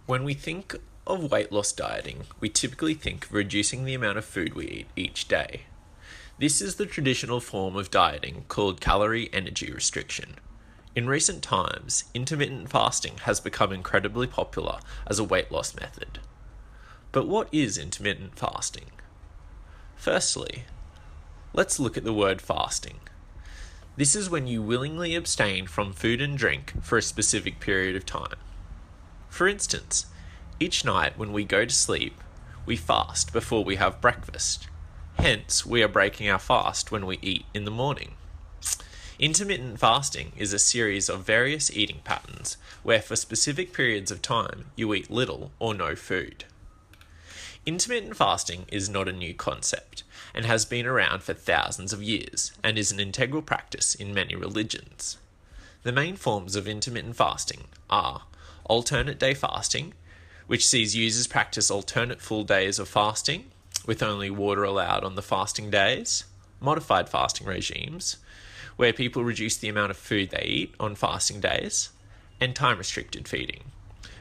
When we think of weight loss dieting, we typically think of reducing the amount of food we eat each day. This is the traditional form of dieting called calorie energy restriction. In recent times, intermittent fasting has become incredibly popular as a weight loss method. But what is intermittent fasting? Firstly, let's look at the word fasting. This is when you willingly abstain from food and drink for a specific period of time. For instance, each night when we go to sleep, we fast before we have breakfast. Hence, we are breaking our fast when we eat in the morning. Intermittent fasting is a series of various eating patterns where for specific periods of time you eat little or no food. Intermittent fasting is not a new concept and has been around for thousands of years and is an integral practice in many religions. The main forms of intermittent fasting are alternate day fasting, which sees users practice alternate full days of fasting with only water allowed on the fasting days, modified fasting regimes, where people reduce the amount of food they eat on fasting days, and time-restricted feeding,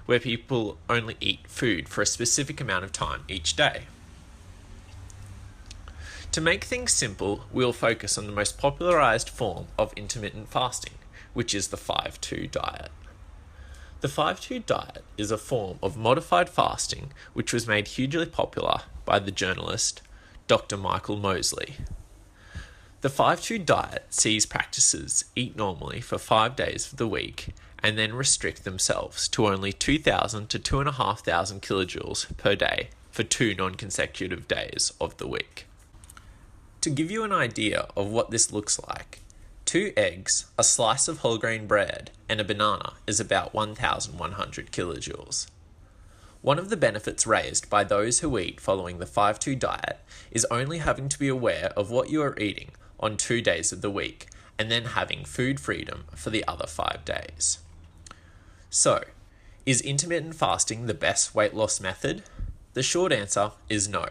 where people only eat food for a specific amount of time each day. To make things simple, we'll focus on the most popularized form of intermittent fasting, which is the 5-2 diet. The 5-2 diet is a form of modified fasting which was made hugely popular by the journalist Dr. Michael Mosley. The 5-2 diet sees practitioners eat normally for 5 days of the week and then restrict themselves to only 2,000 to 2,500 kilojoules per day for 2 non-consecutive days of the week. To give you an idea of what this looks like, 2 eggs, a slice of whole grain bread, and a banana is about 1,100 kilojoules. One of the benefits raised by those who eat following the 5-2 diet is only having to be aware of what you are eating on 2 days of the week and then having food freedom for the other 5 days. So, is intermittent fasting the best weight loss method? The short answer is no.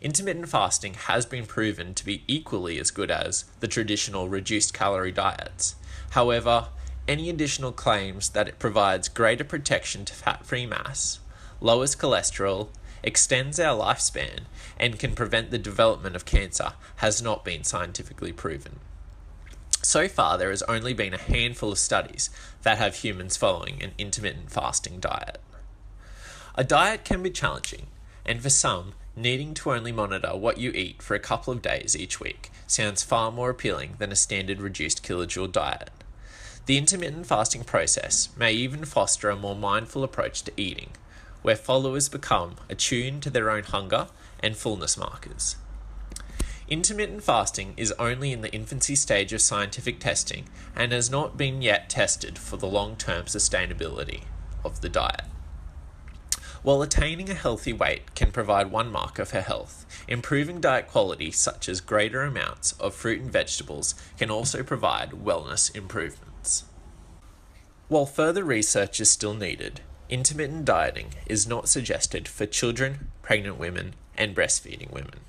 Intermittent fasting has been proven to be equally as good as the traditional reduced calorie diets. However, any additional claims that it provides greater protection to fat-free mass, lowers cholesterol, extends our lifespan, and can prevent the development of cancer has not been scientifically proven. So far, there has only been a handful of studies that have humans following an intermittent fasting diet. A diet can be challenging, and for some, needing to only monitor what you eat for a couple of days each week sounds far more appealing than a standard reduced kilojoule diet. The intermittent fasting process may even foster a more mindful approach to eating, where followers become attuned to their own hunger and fullness markers. Intermittent fasting is only in the infancy stage of scientific testing and has not been yet tested for the long-term sustainability of the diet. While attaining a healthy weight can provide one marker for health, improving diet quality such as greater amounts of fruit and vegetables can also provide wellness improvements. While further research is still needed, intermittent dieting is not suggested for children, pregnant women, and breastfeeding women.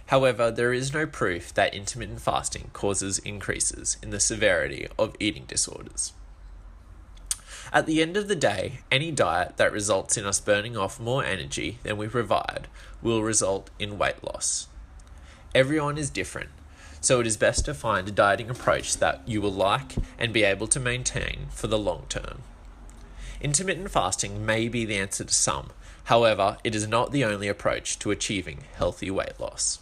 However, there is no proof that intermittent fasting causes increases in the severity of eating disorders. At the end of the day, any diet that results in us burning off more energy than we provide will result in weight loss. Everyone is different, so it is best to find a dieting approach that you will like and be able to maintain for the long term. Intermittent fasting may be the answer to some, however, it is not the only approach to achieving healthy weight loss.